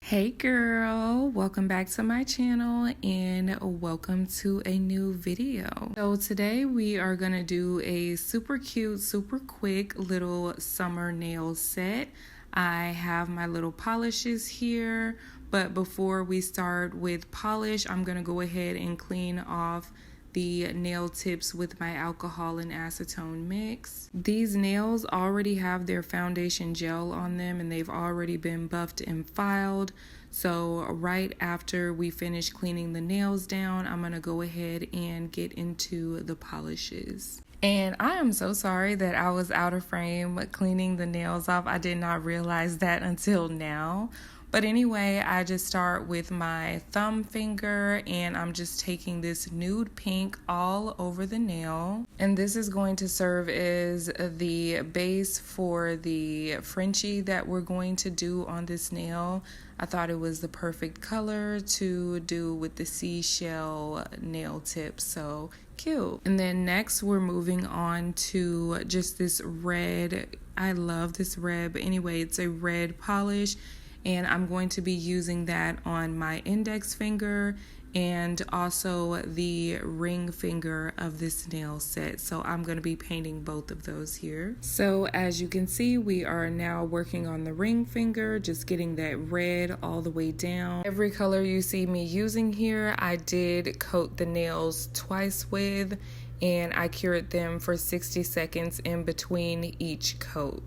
Hey girl, welcome back to my channel and welcome to a new video. So today we are gonna do a super cute, super quick little summer nail set. I have my little polishes here, but before we start with polish, I'm gonna go ahead and clean off the nail tips with my alcohol and acetone mix. These nails already have their foundation gel on them and they've already been buffed and filed. So right after we finish cleaning the nails down, I'm gonna go ahead and get into the polishes. And I am so sorry that I was out of frame cleaning the nails off. I did not realize that until now. But anyway, I just start with my thumb finger and I'm just taking this nude pink all over the nail. And this is going to serve as the base for the Frenchie that we're going to do on this nail. I thought it was the perfect color to do with the seashell nail tip, so cute. And then next we're moving on to just this red. I love this red, but anyway, it's a red polish. And I'm going to be using that on my index finger and also the ring finger of this nail set. So I'm going to be painting both of those here. So as you can see, we are now working on the ring finger, just getting that red all the way down. Every color you see me using here, I did coat the nails twice with, and I cured them for 60 seconds in between each coat.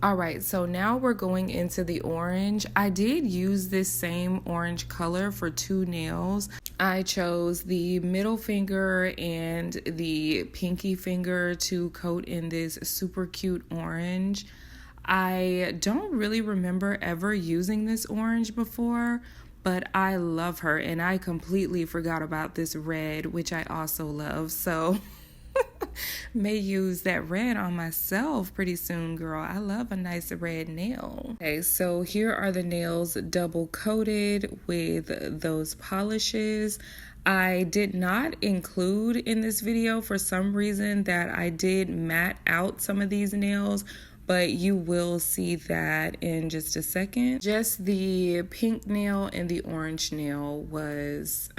Alright, so now we're going into the orange. I did use this same orange color for two nails. I chose the middle finger and the pinky finger to coat in this super cute orange. I don't really remember ever using this orange before, but I love her and I completely forgot about this red, which I also love. So may use that red on myself pretty soon, girl. I love a nice red nail. Okay, so here are the nails double coated with those polishes. I did not include in this video for some reason that I did matte out some of these nails, but you will see that in just a second. Just the pink nail and the orange nail was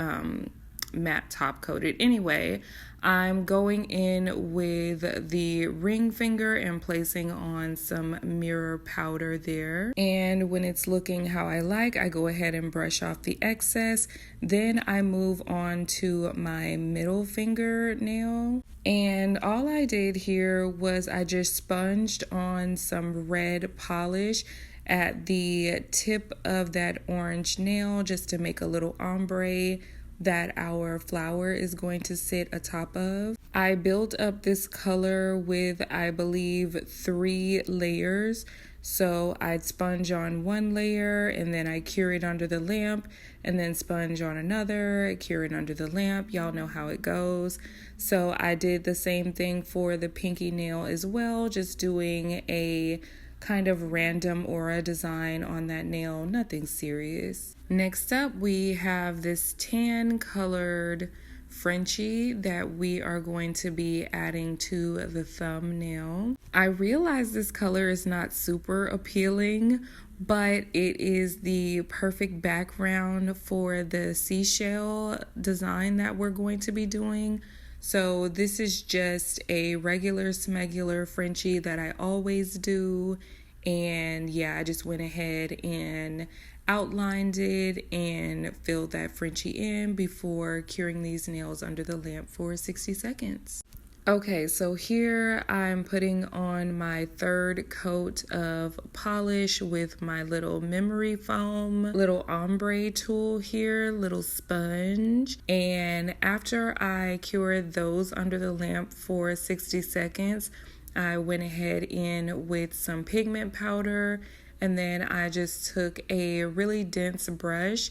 matte top coated. Anyway, I'm going in with the ring finger and placing on some mirror powder there. And when it's looking how I like, I go ahead and brush off the excess. Then I move on to my middle finger nail. And all I did here was I just sponged on some red polish at the tip of that orange nail just to make a little ombre that our flower is going to sit atop of. I built up this color with, I believe, 3 layers. So I'd sponge on one layer and then I cure it under the lamp and then sponge on another, cure it under the lamp. Y'all know how it goes. So I did the same thing for the pinky nail as well, just doing a kind of random aura design on that nail, nothing serious. Next up, we have this tan colored Frenchie that we are going to be adding to the thumbnail. I realize this color is not super appealing, but it is the perfect background for the seashell design that we're going to be doing. So this is just a regular smegular Frenchie that I always do. And yeah, I just went ahead and outlined it and filled that Frenchie in before curing these nails under the lamp for 60 seconds. Okay, so here I'm putting on my third coat of polish with my little memory foam, little ombre tool here, little sponge. And after I cured those under the lamp for 60 seconds, I went ahead in with some pigment powder, and then I just took a really dense brush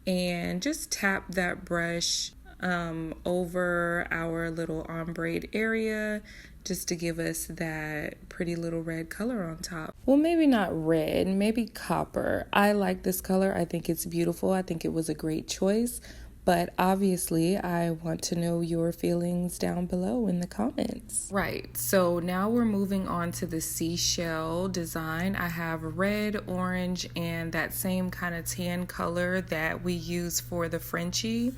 and just tapped that brush over our little ombre area just to give us that pretty little red color on top. Well, maybe not red, maybe copper. I like this color. I think it's beautiful. I think it was a great choice. But obviously, I want to know your feelings down below in the comments. Right, so now we're moving on to the seashell design. I have red, orange, and that same kind of tan color that we use for the Frenchie.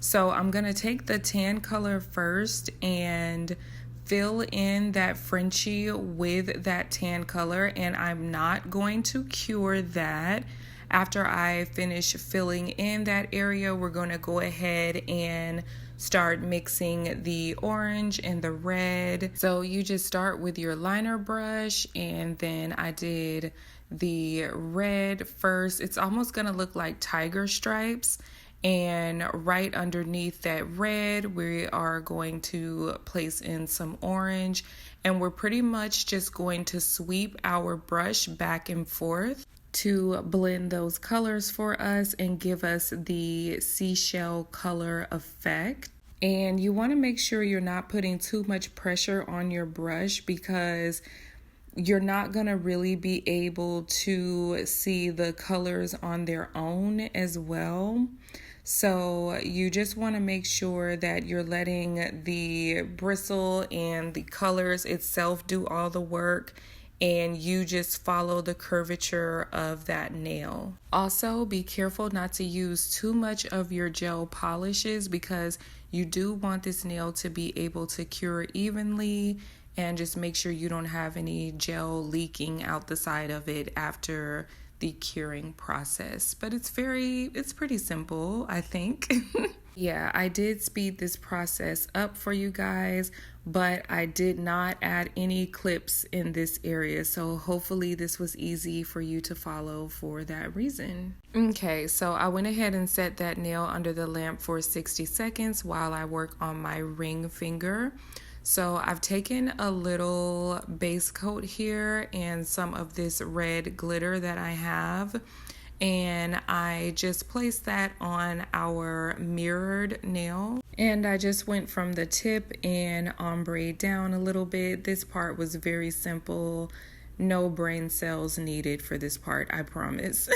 So I'm gonna take the tan color first and fill in that Frenchie with that tan color, and I'm not going to cure that. After I finish filling in that area, we're going to go ahead and start mixing the orange and the red. So you just start with your liner brush, and then I did the red first. It's almost going to look like tiger stripes. And right underneath that red, we are going to place in some orange, and we're pretty much just going to sweep our brush back and forth to blend those colors for us and give us the seashell color effect. And you want to make sure you're not putting too much pressure on your brush, because you're not going to really be able to see the colors on their own as well. So you just want to make sure that you're letting the bristle and the colors itself do all the work, and you just follow the curvature of that nail. Also, be careful not to use too much of your gel polishes, because you do want this nail to be able to cure evenly, and just make sure you don't have any gel leaking out the side of it after the curing process. But it's pretty simple, I think. Yeah, I did speed this process up for you guys, but I did not add any clips in this area. So hopefully this was easy for you to follow for that reason. Okay, so I went ahead and set that nail under the lamp for 60 seconds while I work on my ring finger. So I've taken a little base coat here and some of this red glitter that I have, and I just placed that on our mirrored nail. And I just went from the tip and ombre down a little bit. This part was very simple. No brain cells needed for this part, I promise.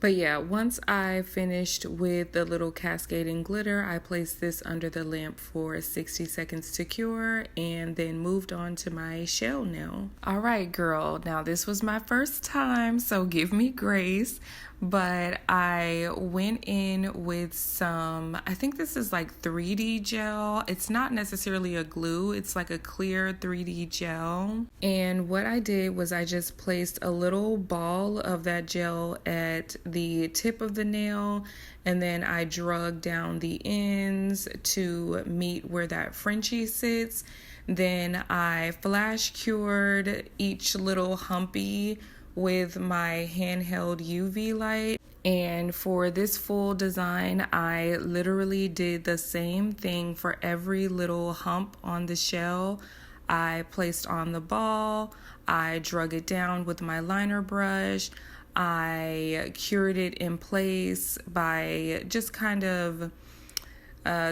But yeah, once I finished with the little cascading glitter, I placed this under the lamp for 60 seconds to cure, and then moved on to my shell nail. All right, girl, now this was my first time, so give me grace. But I went in with some, I think this is like 3D gel. It's not necessarily a glue, it's like a clear 3D gel. And what I did was I just placed a little ball of that gel at the tip of the nail, and then I drug down the ends to meet where that Frenchie sits. Then I flash cured each little humpy with my handheld UV light. And for this full design, I literally did the same thing for every little hump on the shell. I placed on the ball, I drug it down with my liner brush, I cured it in place by just kind of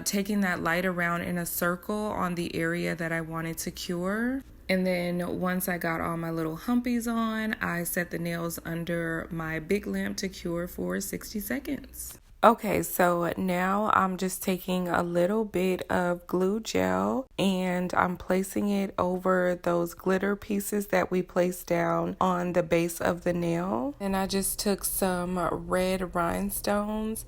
taking that light around in a circle on the area that I wanted to cure. And then once I got all my little humpies on, I set the nails under my big lamp to cure for 60 seconds. Okay, so now I'm just taking a little bit of glue gel and I'm placing it over those glitter pieces that we placed down on the base of the nail. And I just took some red rhinestones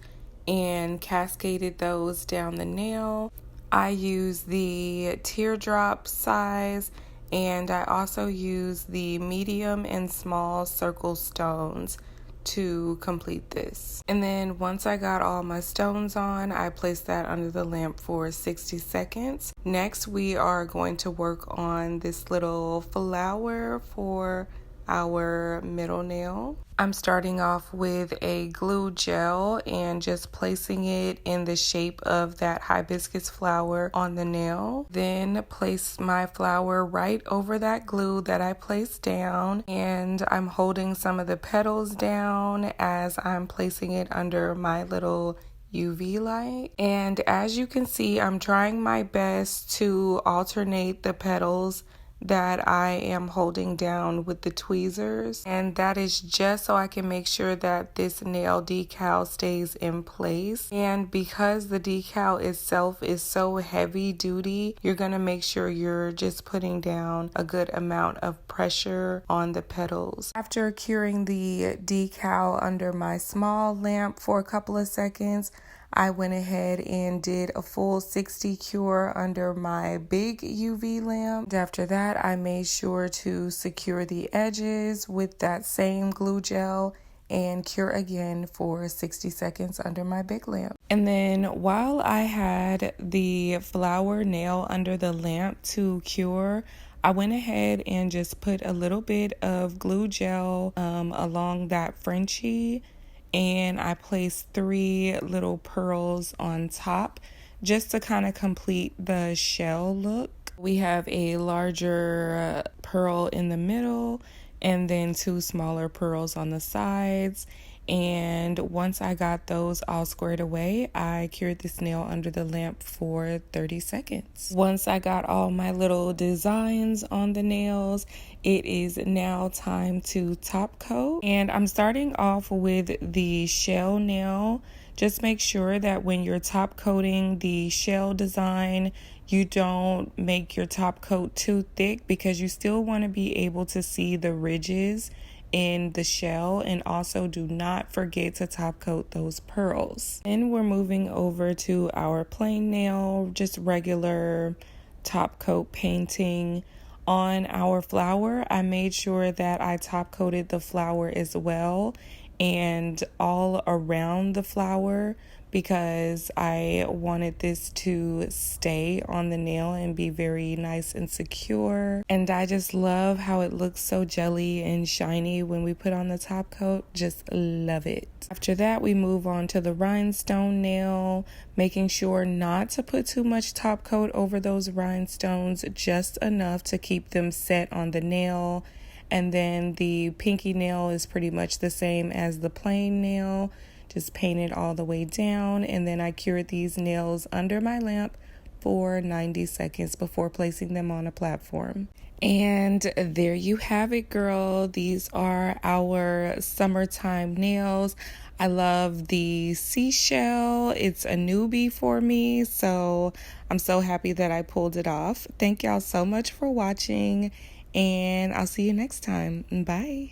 and cascaded those down the nail. I used the teardrop size, and I also use the medium and small circle stones to complete this. And then once I got all my stones on, I placed that under the lamp for 60 seconds. Next, we are going to work on this little flower for our middle nail. I'm starting off with a glue gel and just placing it in the shape of that hibiscus flower on the nail. Then place my flower right over that glue that I placed down, and I'm holding some of the petals down as I'm placing it under my little UV light. And as you can see, I'm trying my best to alternate the petals that I am holding down with the tweezers, and that is just so I can make sure that this nail decal stays in place. And because the decal itself is so heavy duty, you're going to make sure you're just putting down a good amount of pressure on the petals. After curing the decal under my small lamp for a couple of seconds, I went ahead and did a full 60 cure under my big UV lamp. And after that, I made sure to secure the edges with that same glue gel and cure again for 60 seconds under my big lamp. And then while I had the flower nail under the lamp to cure, I went ahead and just put a little bit of glue gel along that Frenchie, and I placed 3 little pearls on top just to kind of complete the shell look. We have a larger pearl in the middle and then 2 smaller pearls on the sides. And once I got those all squared away, I cured this nail under the lamp for 30 seconds. Once I got all my little designs on the nails, it is now time to top coat. And I'm starting off with the shell nail. Just make sure that when you're top coating the shell design, you don't make your top coat too thick, because you still want to be able to see the ridges in the shell. And also do not forget to top coat those pearls. Then we're moving over to our plain nail, just regular top coat painting. On our flower, I made sure that I top coated the flower as well and all around the flower, because I wanted this to stay on the nail and be very nice and secure. And I just love how it looks so jelly and shiny when we put on the top coat. Just love it. After that, we move on to the rhinestone nail, making sure not to put too much top coat over those rhinestones, just enough to keep them set on the nail. And then the pinky nail is pretty much the same as the plain nail. Just paint it all the way down, and then I cured these nails under my lamp for 90 seconds before placing them on a platform. And there you have it, girl. These are our summertime nails. I love the Seashell. It's a newbie for me, so I'm so happy that I pulled it off. Thank y'all so much for watching, and I'll see you next time. Bye.